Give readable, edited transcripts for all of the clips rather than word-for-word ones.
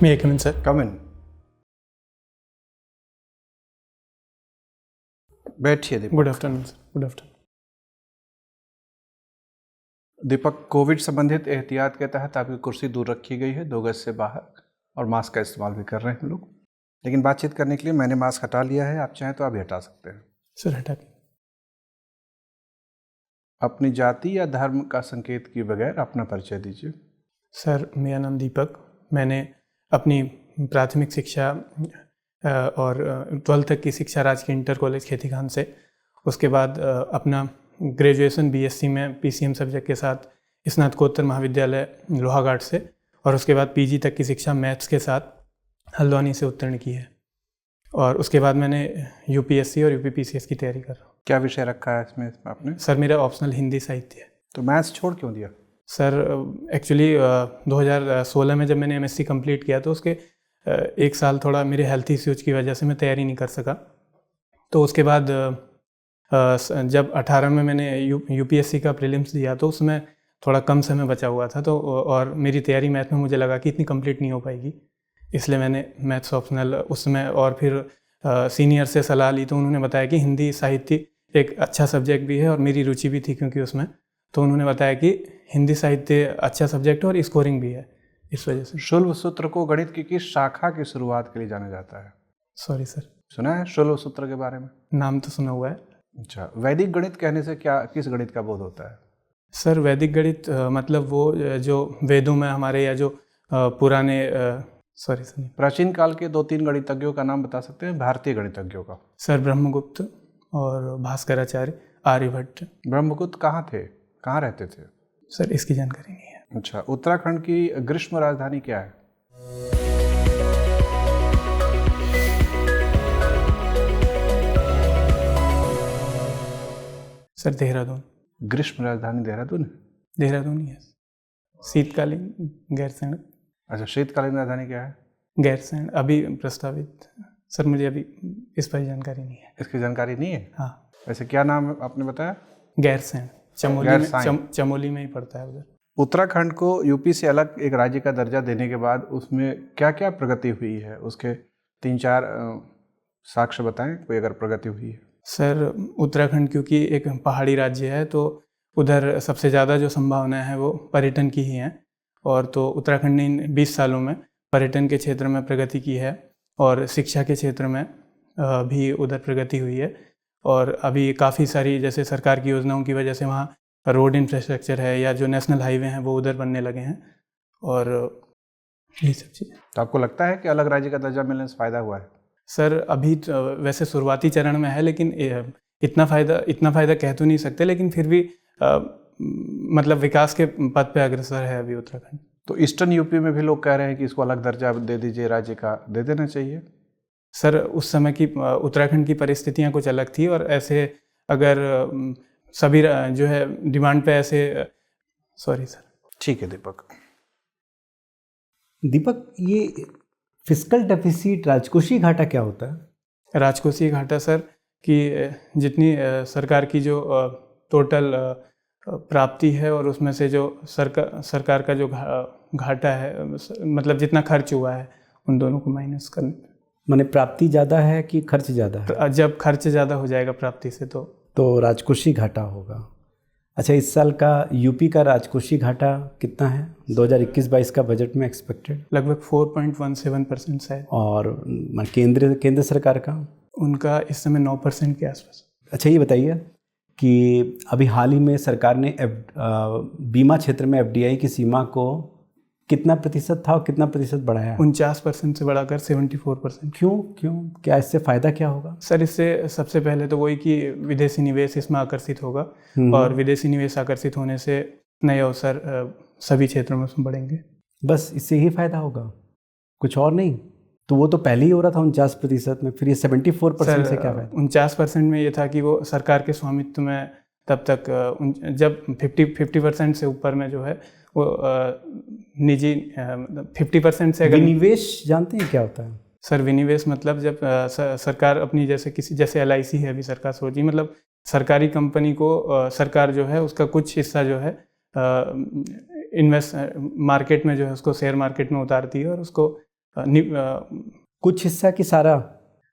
May I come in, sir? कम इन। बैठिए दीपक। Good afternoon, sir. Good afternoon. दीपक, Covid संबंधित एहतियात के तहत आपकी कुर्सी दूर रखी गई है 2 गज से बाहर, और मास्क का इस्तेमाल भी कर रहे हैं हम लोग। लेकिन बातचीत करने के लिए मैंने मास्क हटा लिया है, आप चाहें तो आप भी हटा सकते हैं। सर हटा दें। अपनी जाति या धर्म का संकेत किए बगैर अपना परिचय दीजिए। सर मेरा नाम दीपक। मैंने अपनी प्राथमिक शिक्षा और 12th तक की शिक्षा राजकीय इंटर कॉलेज खेतीखान से, उसके बाद अपना ग्रेजुएशन बीएससी में पीसीएम सब्जेक्ट के साथ स्नातकोत्तर महाविद्यालय लोहाघाट से, और उसके बाद पीजी तक की शिक्षा मैथ्स के साथ हल्द्वानी से उत्तीर्ण की है। और उसके बाद मैंने यूपीएससी और यूपीपीसीएस की तैयारी कर रहा हूँ। क्या विषय रखा है इसमें आपने? सर मेरा ऑप्शनल हिंदी साहित्य है। तो मैथ्स छोड़ क्यों दिया? सर एक्चुअली 2016 में जब मैंने एमएससी कंप्लीट किया तो उसके 1 साल थोड़ा मेरे हेल्थ इश्यूज की वजह से मैं तैयारी नहीं कर सका। तो उसके बाद जब 18 में मैंने यूपीएससी का प्रीलिम्स दिया तो उसमें थोड़ा कम समय बचा हुआ था, तो और मेरी तैयारी मैथ में मुझे लगा कि इतनी कंप्लीट नहीं हो पाएगी, इसलिए मैंने मैथ्स ऑप्शनल उसमें, और फिर सीनियर से सलाह ली तो उन्होंने बताया कि हिंदी साहित्य एक अच्छा सब्जेक्ट भी है, और मेरी रुचि भी थी क्योंकि उसमें, तो उन्होंने बताया कि हिंदी साहित्य अच्छा सब्जेक्ट है और स्कोरिंग भी है, इस वजह से। शुल्ब सूत्र को गणित की किस शाखा की शुरुआत के लिए जाना जाता है? Sorry sir. सुना है शुल्ब सूत्र के बारे में? नाम तो सुना हुआ है। अच्छा, वैदिक गणित कहने से क्या किस गणित का बोध होता है? सर वैदिक गणित मतलब वो जो वेदों में हमारे, या जो पुराने सॉरी सर प्राचीन काल के 2-3 गणितज्ञों का नाम बता सकते हैं, भारतीय गणितज्ञों का? सर ब्रह्मगुप्त और भास्कराचार्य, आर्यभट्ट। ब्रह्मगुप्त कहाँ थे, कहाँ रहते थे? सर इसकी जानकारी नहीं है। अच्छा, उत्तराखंड की ग्रीष्म राजधानी क्या है? सर देहरादून। ग्रीष्म राजधानी देहरादून है? देहरादून ही है। शीतकालीन गैरसैंण। अच्छा, शीतकालीन राजधानी क्या है? गैरसैंण अभी प्रस्तावित। सर मुझे अभी इस पर जानकारी नहीं है। इसकी जानकारी नहीं है? हाँ। वैसे क्या नाम आपने बताया? गैरसैंण। चमोली में ही पड़ता है उधर। उत्तराखंड को यूपी से अलग एक राज्य का दर्जा देने के बाद उसमें क्या क्या प्रगति हुई है, उसके 3-4 साक्ष्य बताएं, कोई अगर प्रगति हुई है। सर उत्तराखंड क्योंकि एक पहाड़ी राज्य है, तो उधर सबसे ज़्यादा जो संभावना है वो पर्यटन की ही है, और तो उत्तराखंड ने इन 20 सालों में पर्यटन के क्षेत्र में प्रगति की है, और शिक्षा के क्षेत्र में भी उधर प्रगति हुई है। और अभी काफ़ी सारी जैसे सरकार की योजनाओं की वजह से वहाँ रोड इंफ्रास्ट्रक्चर है, या जो नेशनल हाईवे हैं वो उधर बनने लगे हैं, और यही सब चीज़ें। तो आपको लगता है कि अलग राज्य का दर्जा मिलने से फ़ायदा हुआ है? सर अभी तो वैसे शुरुआती चरण में है, लेकिन इतना फ़ायदा कह तो नहीं सकते, लेकिन फिर भी मतलब विकास के पथ पे अग्रसर है अभी उत्तराखंड। तो ईस्टर्न यूपी में भी लोग कह रहे हैं कि इसको अलग दर्जा दे दीजिए, राज्य का दे देना चाहिए। सर उस समय की उत्तराखंड की परिस्थितियां कुछ अलग थी, और ऐसे अगर सभी जो है डिमांड पे ऐसे सॉरी सर। ठीक है दीपक। दीपक, ये फिस्कल डेफिसिट, राजकोषीय घाटा क्या होता है? राजकोषीय घाटा सर कि जितनी सरकार की जो टोटल प्राप्ति है, और उसमें से जो सरकार का जो घाटा है, मतलब जितना खर्च हुआ है उन दोनों को माइनस करने। माने प्राप्ति ज़्यादा है कि खर्च ज़्यादा है? जब खर्च ज़्यादा हो जाएगा प्राप्ति से तो राजकोषीय घाटा होगा। अच्छा, इस साल का यूपी का राजकोषीय घाटा कितना है 2021-22 का बजट में एक्सपेक्टेड? लगभग 4.17% है। और केंद्र सरकार का? उनका इस समय 9% के आसपास। अच्छा, ये बताइए कि अभी हाल ही में सरकार ने बीमा क्षेत्र में एफडीआई की सीमा को कितना प्रतिशत था और कितना प्रतिशत बढ़ाया? 49% से बढ़ाकर 74%। क्यों? क्या इससे फ़ायदा क्या होगा? सर इससे सबसे पहले तो वही कि विदेशी निवेश इसमें आकर्षित होगा, और विदेशी निवेश आकर्षित होने से नए अवसर सभी क्षेत्रों में उसमें बढ़ेंगे। बस इससे ही फ़ायदा होगा, कुछ और नहीं? तो वो तो पहले ही हो रहा था 49% में, फिर ये 74% से क्या फ़ायदा? 49% में ये था कि वो सरकार के स्वामित्व में तब तक, जब 50% से ऊपर में जो है वो निजी 50% से। अगर विनिवेश जानते हैं क्या होता है? सर विनिवेश मतलब जब सरकार अपनी जैसे LIC है अभी सरकार सोची, मतलब सरकारी कंपनी को सरकार जो है उसका कुछ हिस्सा जो है इन्वेस्ट मार्केट में जो है उसको शेयर मार्केट में उतारती है, और उसको कुछ हिस्सा कि सारा?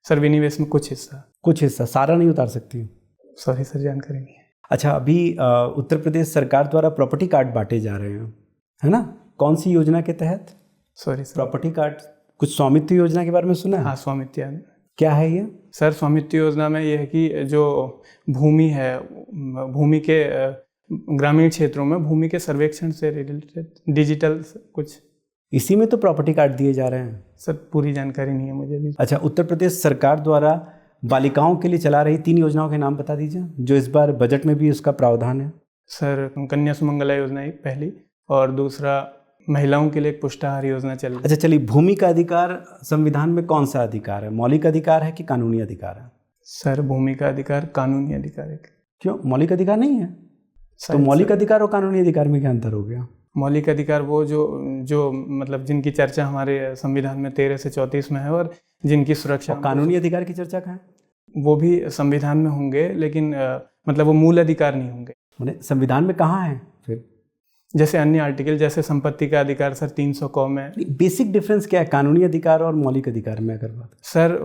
सर विनिवेश में कुछ हिस्सा। कुछ हिस्सा, सारा नहीं उतार सकती हूँ? सॉरी सर, जानकारी नहीं है। अच्छा, अभी उत्तर प्रदेश सरकार द्वारा प्रॉपर्टी कार्ड बांटे जा रहे हैं, है ना? कौन सी योजना के तहत? सॉरी सर, प्रॉपर्टी कार्ड, कुछ स्वामित्व योजना के बारे में सुना है? हाँ, स्वामित्व। क्या है ये? सर स्वामित्व योजना में ये है कि जो भूमि है, भूमि के ग्रामीण क्षेत्रों में भूमि के सर्वेक्षण से रिलेटेड डिजिटल कुछ, इसी में तो प्रॉपर्टी कार्ड दिए जा रहे हैं। सर पूरी जानकारी नहीं है मुझे भी। अच्छा, उत्तर प्रदेश सरकार द्वारा बालिकाओं के लिए चला रही 3 योजनाओं के नाम बता दीजिए, जो इस बार बजट में भी उसका प्रावधान है। सर कन्या सुमंगला योजना एक पहली, और दूसरा महिलाओं के लिए एक पुष्टाहार योजना चल रही है। अच्छा चलिए, भूमि का अधिकार संविधान में कौन सा अधिकार है? मौलिक अधिकार है कि कानूनी अधिकार है? सर भूमि का अधिकार कानूनी अधिकार है। क्यों, मौलिक अधिकार नहीं है? तो मौलिक अधिकार और कानूनी अधिकार में क्या अंतर हो गया? मौलिक अधिकार वो जो मतलब जिनकी चर्चा हमारे संविधान में 13 से 34 में है, और जिनकी सुरक्षा। और कानूनी अधिकार की चर्चा कहाँ है? वो भी संविधान में होंगे, लेकिन मतलब वो मूल अधिकार नहीं होंगे। माने संविधान में कहाँ है फिर? जैसे अन्य आर्टिकल, जैसे संपत्ति का अधिकार सर 300 क में। बेसिक डिफरेंस क्या है कानूनी अधिकार और मौलिक अधिकार में अगर बात? सर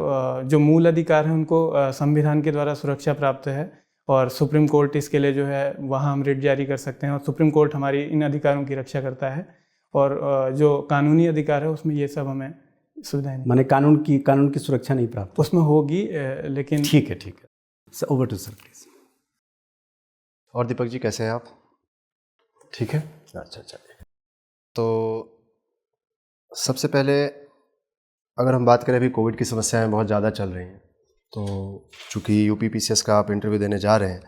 जो मूल अधिकार है उनको संविधान के द्वारा सुरक्षा प्राप्त है, और सुप्रीम कोर्ट इसके लिए जो है वहाँ हम रिट जारी कर सकते हैं, और सुप्रीम कोर्ट हमारी इन अधिकारों की रक्षा करता है। और जो कानूनी अधिकार है उसमें ये सब हमें सुविधाएं नहीं। माने कानून की सुरक्षा नहीं प्राप्त उसमें होगी, लेकिन ठीक है sir, over to sir please. और दीपक जी कैसे हैं आप? ठीक है, अच्छा चलिए। तो सबसे पहले अगर हम बात करें, अभी कोविड की समस्याएं बहुत ज़्यादा चल रही हैं, तो चूँकि यूपीपीसीएस का आप इंटरव्यू देने जा रहे हैं,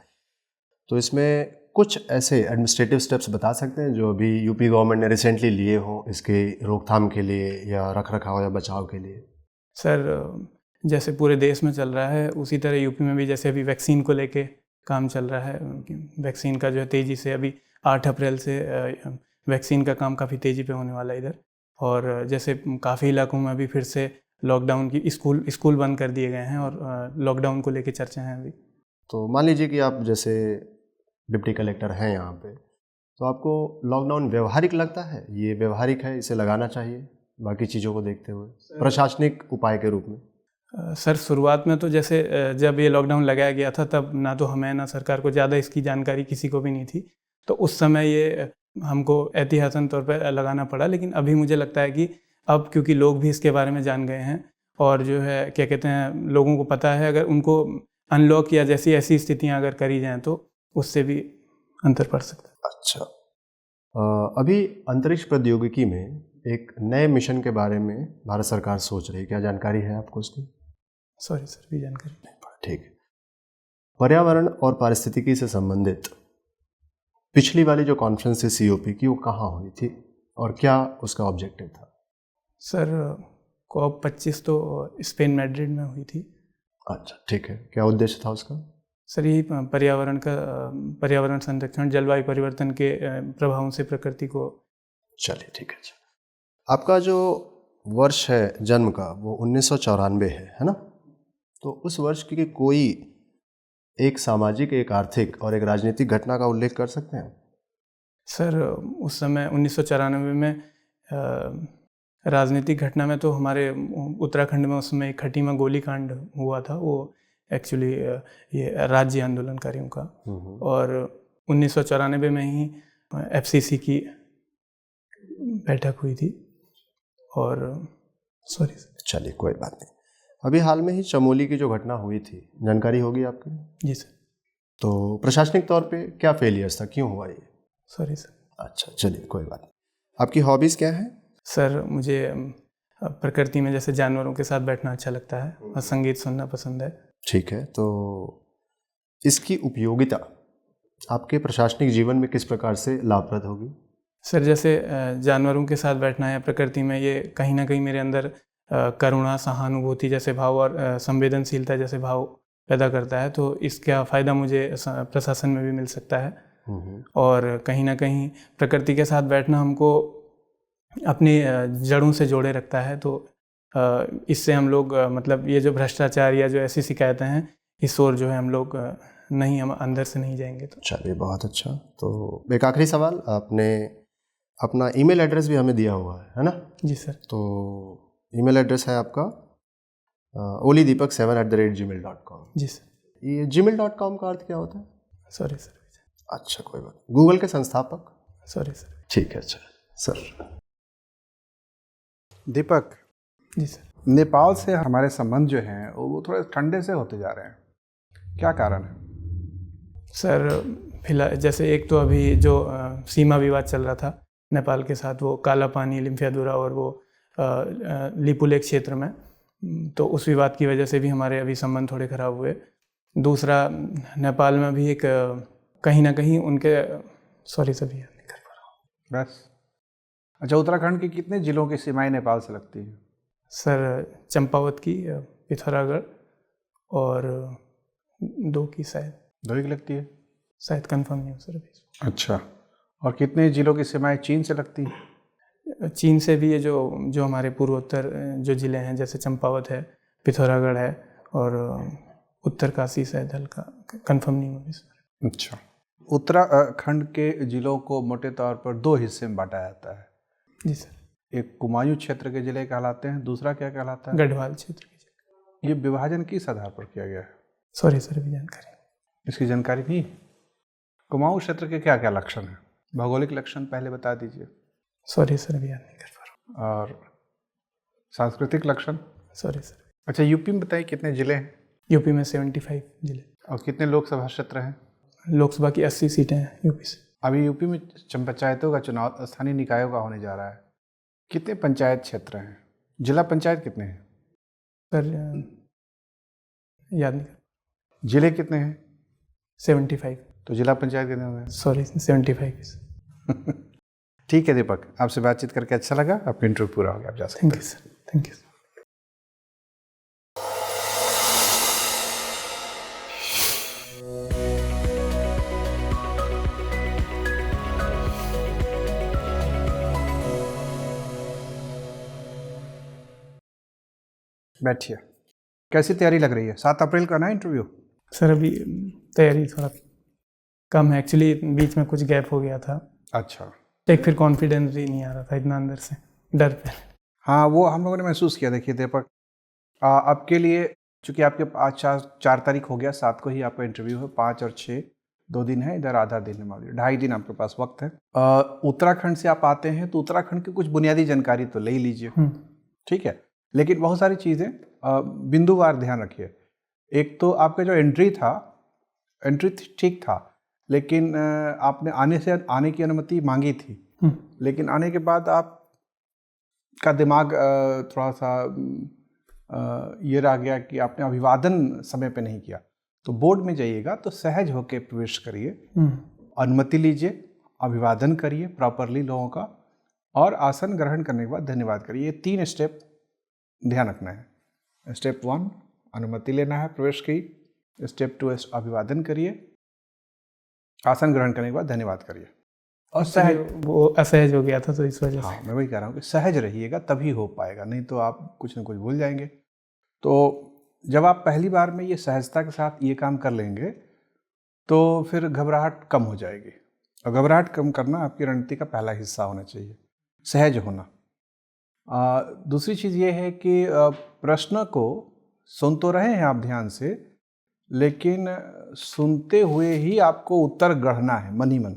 तो इसमें कुछ ऐसे एडमिनिस्ट्रेटिव स्टेप्स बता सकते हैं जो अभी यूपी गवर्नमेंट ने रिसेंटली लिए हों इसके रोकथाम के लिए, या रख रखाव या बचाव के लिए? सर जैसे पूरे देश में चल रहा है, उसी तरह यूपी में भी जैसे अभी वैक्सीन को लेके काम चल रहा है। वैक्सीन का जो है तेज़ी से, अभी 8 अप्रैल से वैक्सीन का काम काफ़ी तेज़ी पे होने वाला है इधर। और जैसे काफ़ी इलाकों में अभी फिर से लॉकडाउन की स्कूल बंद कर दिए गए हैं, और लॉकडाउन को लेके चर्चा है अभी। तो मान लीजिए कि आप जैसे डिप्टी कलेक्टर हैं यहाँ पे, तो आपको लॉकडाउन व्यवहारिक लगता है? ये व्यवहारिक है, इसे लगाना चाहिए बाकी चीज़ों को देखते हुए, प्रशासनिक उपाय के रूप में? सर शुरुआत में तो जैसे जब ये लॉकडाउन लगाया गया था, तब ना तो हमें ना सरकार को ज़्यादा इसकी जानकारी किसी को भी नहीं थी, तो उस समय ये हमको एहतियातन तौर पर लगाना पड़ा। लेकिन अभी मुझे लगता है कि अब क्योंकि लोग भी इसके बारे में जान गए हैं, और जो है क्या कहते हैं, लोगों को पता है, अगर उनको अनलॉक या जैसी ऐसी स्थितियां अगर करी जाएं तो उससे भी अंतर पड़ सकता है। अच्छा, अभी अंतरिक्ष प्रौद्योगिकी में एक नए मिशन के बारे में भारत सरकार सोच रही है, क्या जानकारी है आपको उसकी? सॉरी सर, भी जानकारी नहीं। ठीक है। पर्यावरण और पारिस्थितिकी से संबंधित पिछली वाली जो कॉन्फ्रेंस है COP की, वो कहाँ हुई थी और क्या उसका ऑब्जेक्टिव था? सर COP25 तो स्पेन मैड्रिड में हुई थी। अच्छा ठीक है, क्या उद्देश्य था उसका? सर यही पर्यावरण संरक्षण, जलवायु परिवर्तन के प्रभावों से प्रकृति को। चलिए ठीक है। आपका जो वर्ष है जन्म का वो 1994 है ना? तो उस वर्ष की कोई एक सामाजिक, एक आर्थिक और एक राजनीतिक घटना का उल्लेख कर सकते हैं? सर उस समय 1994 में राजनीतिक घटना में तो हमारे उत्तराखंड में उसमें एक खटीमा गोलीकांड हुआ था, वो एक्चुअली ये राज्य आंदोलनकारियों का। और 1994 में ही FCC की बैठक हुई थी। और सॉरी सर। चलिए कोई बात नहीं। अभी हाल में ही चमोली की जो घटना हुई थी, जानकारी होगी आपकी? जी सर। तो प्रशासनिक तौर पे क्या फेलियर्स था, क्यों हुआ ये? Sorry sir. अच्छा चलिए कोई बात नहीं। आपकी हॉबीज़ क्या हैं? सर मुझे प्रकृति में जैसे जानवरों के साथ बैठना अच्छा लगता है, और संगीत सुनना पसंद है। ठीक है, तो इसकी उपयोगिता आपके प्रशासनिक जीवन में किस प्रकार से लाभप्रद होगी? सर जैसे जानवरों के साथ बैठना या प्रकृति में, ये कहीं ना कहीं मेरे अंदर करुणा, सहानुभूति जैसे भाव और संवेदनशीलता जैसे भाव पैदा करता है, तो इसका फ़ायदा मुझे प्रशासन में भी मिल सकता है। और कहीं ना कहीं प्रकृति के साथ बैठना हमको अपनी जड़ों से जोड़े रखता है, तो इससे हम लोग मतलब ये जो भ्रष्टाचार या जो ऐसी शिकायतें हैं, इस ओर जो है हम लोग नहीं, हम अंदर से नहीं जाएंगे। तो चलिए बहुत अच्छा। तो एक आखिरी सवाल, आपने अपना ईमेल एड्रेस भी हमें दिया हुआ है ना? जी सर। तो ईमेल एड्रेस है आपका olideepak7@gmail.com। जी सर। ये gmail.com का अर्थ क्या होता है? Sorry sir. अच्छा, कोई बात। गूगल के संस्थापक? Sorry sir. ठीक है, अच्छा सर। दीपक, जी सर। नेपाल से हमारे संबंध जो हैं वो थोड़े ठंडे से होते जा रहे हैं, क्या कारण है? सर फिलहाल जैसे एक तो अभी जो सीमा विवाद चल रहा था नेपाल के साथ, वो काला पानी, लिम्फियादुरा और वो लिपुलेख क्षेत्र में, तो उस विवाद की वजह से भी हमारे अभी संबंध थोड़े खराब हुए। दूसरा, नेपाल में भी एक कहीं ना कहीं उनके, सॉरी सर याद नहीं कर पा रहा हूँ बस। अच्छा, उत्तराखंड के कितने जिलों की सीमाएं नेपाल से लगती हैं? सर। चंपावत की, पिथौरागढ़ और 2 की शायद 2 ही की लगती है? शायद कंफर्म नहीं हो सर अभी। अच्छा, और कितने जिलों की सीमाएं चीन से लगती हैं? चीन से भी ये जो हमारे पूर्वोत्तर जो ज़िले हैं, जैसे चंपावत है, पिथौरागढ़ है और उत्तरकाशी शायद, हल्का कंफर्म नहीं हुआ सर। अच्छा, उत्तराखंड के जिलों को मोटे तौर पर 2 हिस्से में बांटा जाता है। जी सर। एक कुमायूं क्षेत्र के जिले कहलाते हैं, दूसरा क्या कहलाता है? गढ़वाल क्षेत्र की जगह। ये विभाजन किस आधार पर किया गया है? सॉरी सर अभी जानकारी। इसकी जानकारी नहीं? कुमाऊं क्षेत्र के क्या क्या लक्षण हैं? भौगोलिक लक्षण पहले बता दीजिए। सॉरी सर अभी याद नहीं कर पा रहा हूँ। और सांस्कृतिक लक्षण? Sorry sir. अच्छा, यूपी में बताइए कितने जिले हैं? यूपी में 75 जिले। और कितने लोकसभा क्षेत्र हैं? लोकसभा की 80 सीटें हैं यूपी से। अभी यूपी में पंचायतों का चुनाव स्थानीय निकायों का होने जा रहा है। कितने पंचायत क्षेत्र हैं? जिला पंचायत कितने हैं? सर याद नहीं कर। जिले कितने हैं? 75। तो जिला पंचायत कितने होंगे? सॉरी 75। ठीक है दीपक, आपसे बातचीत करके अच्छा लगा। आपका इंटरव्यू पूरा हो गया, आप जा सकते हैं। Thank you sir. Thank you sir. बैठिए। कैसी तैयारी लग रही है? 7 अप्रैल का ना इंटरव्यू? सर अभी तैयारी थोड़ा कम है एक्चुअली, बीच में कुछ गैप हो गया था। अच्छा। एक फिर कॉन्फिडेंस भी नहीं आ रहा था इतना अंदर से, डर पे। हाँ, वो हम लोगों ने महसूस किया। देखिए दीपक, आपके लिए चूँकि आपके आज 4 तारीख हो गया, 7 को ही आपका इंटरव्यू है। 5 और 6 2 दिन है, इधर आधा दिन है, मान लीजिए 2.5 दिन आपके पास वक्त है। उत्तराखंड से आप आते हैं तो उत्तराखंड की कुछ बुनियादी जानकारी तो ले ही लीजिए, ठीक है। लेकिन बहुत सारी चीज़ें बिंदुवार ध्यान रखिए। एक तो आपका जो एंट्री ठीक था, लेकिन आपने आने की अनुमति मांगी थी, लेकिन आने के बाद आपका दिमाग थोड़ा सा ये रह गया कि आपने अभिवादन समय पे नहीं किया। तो बोर्ड में जाइएगा तो सहज होकर प्रवेश करिए, अनुमति लीजिए, अभिवादन करिए प्रॉपरली लोगों का, और आसन ग्रहण करने के बाद धन्यवाद करिए। ये 3 स्टेप ध्यान रखना है। स्टेप 1 अनुमति लेना है प्रवेश की। स्टेप 2 अभिवादन करिए, आसन ग्रहण करने के बाद धन्यवाद करिए। और सहज, वो असहज हो गया था तो इस वजह से। हाँ, मैं वही कह रहा हूँ कि सहज रहिएगा तभी हो पाएगा, नहीं तो आप कुछ ना कुछ भूल जाएंगे। तो जब आप पहली बार में ये सहजता के साथ ये काम कर लेंगे तो फिर घबराहट कम हो जाएगी। और घबराहट कम करना आपकी रणनीति का पहला हिस्सा होना चाहिए, सहज होना। दूसरी चीज़ ये है कि प्रश्न को सुन तो रहे हैं आप ध्यान से, लेकिन सुनते हुए ही आपको उत्तर गढ़ना है मन ही मन।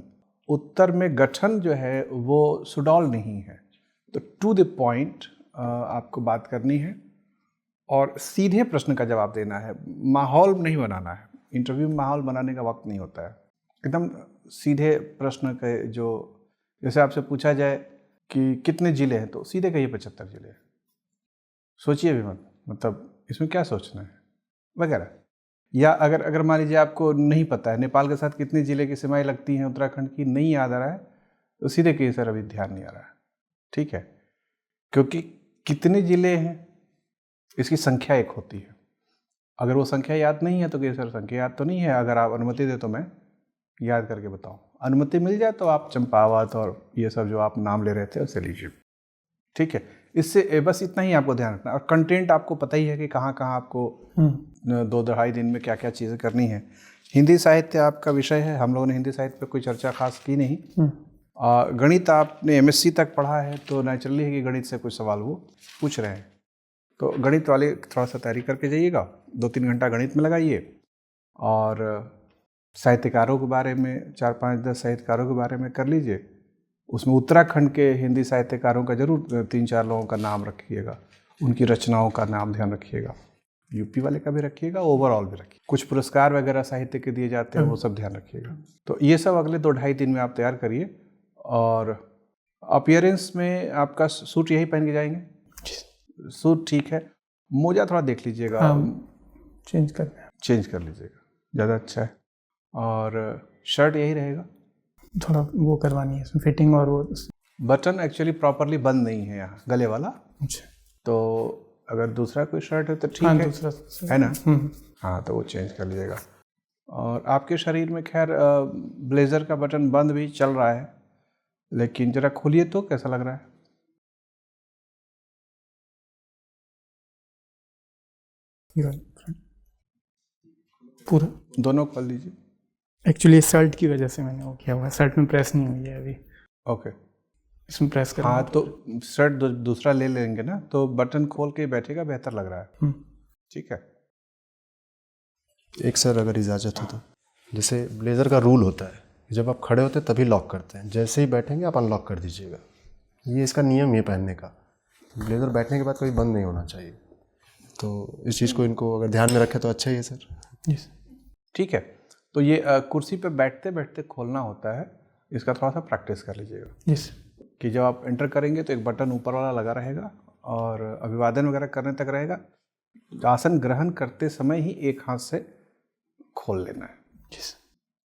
उत्तर में गठन जो है वो सुडौल नहीं है। तो टू द पॉइंट आपको बात करनी है और सीधे प्रश्न का जवाब देना है। माहौल नहीं बनाना है। इंटरव्यू में माहौल बनाने का वक्त नहीं होता है। एकदम सीधे प्रश्न के, जो जैसे आपसे पूछा जाए कि कितने ज़िले हैं तो सीधे कहिए 75 ज़िले। सोचिए भी मत, मतलब इसमें क्या सोचना है वगैरह। या अगर मान लीजिए आपको नहीं पता है नेपाल के साथ कितने ज़िले की सीमाएं लगती हैं उत्तराखंड की, नहीं याद आ रहा है, तो सीधे कहिए सर अभी ध्यान नहीं आ रहा है, ठीक है। क्योंकि कितने ज़िले हैं इसकी संख्या एक होती है। अगर वो संख्या याद नहीं है तो कहिए सर संख्या याद तो नहीं है, अगर आप अनुमति दे तो मैं याद करके बताऊँ। अनुमति मिल जाए तो आप चंपावत और ये सब जो आप नाम ले रहे थे उससे लीजिए, ठीक है। इससे बस इतना ही आपको ध्यान रखना। और कंटेंट आपको पता ही है कि कहाँ कहाँ आपको 2-2.5 दिन में क्या क्या चीज़ें करनी है। हिंदी साहित्य आपका विषय है, हम लोगों ने हिंदी साहित्य पर कोई चर्चा खास की नहीं। गणित आपने MSc तक पढ़ा है तो नेचुरली है कि गणित से कुछ सवाल वो पूछ रहे हैं। तो गणित वाले थोड़ा सा तैयारी करके जाइएगा, 2-3 घंटा गणित में लगाइए, और साहित्यकारों के बारे में 4-5-10 साहित्यकारों के बारे में कर लीजिए। उसमें उत्तराखंड के हिंदी साहित्यकारों का जरूर 3-4 लोगों का नाम रखिएगा, उनकी रचनाओं का नाम ध्यान रखिएगा। यूपी वाले का भी रखिएगा, ओवरऑल भी रखिए। कुछ पुरस्कार वगैरह साहित्य के दिए जाते हैं, वो सब ध्यान रखिएगा। तो ये सब अगले 2-ढाई दिन में आप तैयार करिए। और अपीयरेंस में आपका सूट यही पहन के जाएंगे? सूट ठीक है, मोजा थोड़ा देख लीजिएगा, चेंज कर लीजिएगा, ज़्यादा अच्छा है। और शर्ट यही रहेगा, थोड़ा वो करवानी है इसमें फिटिंग, और वो बटन एक्चुअली प्रॉपरली बंद नहीं है यहाँ गले वाला। अच्छा, तो अगर दूसरा कोई शर्ट है तो ठीक हाँ, है, दूसरा है ना? हाँ, तो वो चेंज कर लीजिएगा। और आपके शरीर में खैर ब्लेज़र का बटन बंद भी चल रहा है, लेकिन ज़रा खोलिए तो कैसा लग रहा है? पूरा दोनों खोल लीजिए। एक्चुअली शर्ट की वजह से मैंने वो किया हुआ है, शर्ट में प्रेस नहीं हुई है अभी, ओके, इसमें प्रेस करना। हाँ, तो शर्ट दूसरा ले लेंगे ना, तो बटन खोल के बैठेगा, बेहतर लग रहा है। ठीक है। एक सर अगर इजाज़त हो तो, जैसे ब्लेज़र का रूल होता है, जब आप खड़े होते हैं तभी लॉक करते हैं, जैसे ही बैठेंगे आप अनलॉक कर दीजिएगा। ये इसका नियम, ये पहनने का। ब्लेज़र बैठने के बाद कभी बंद नहीं होना चाहिए। तो इस चीज़ को इनको अगर ध्यान में रखें तो अच्छा ही है सर। यस, ठीक है। तो ये कुर्सी पे बैठते बैठते खोलना होता है, इसका थोड़ा सा प्रैक्टिस कर लीजिएगा। यस, कि जब आप एंटर करेंगे तो एक बटन ऊपर वाला लगा रहेगा और अभिवादन वगैरह करने तक रहेगा। आसन ग्रहण करते समय ही एक हाथ से खोल लेना है। यस,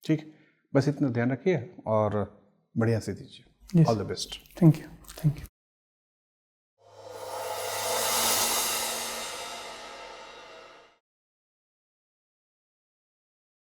ठीक, बस इतना ध्यान रखिए और बढ़िया से दीजिए। Yes. All the best. Thank you.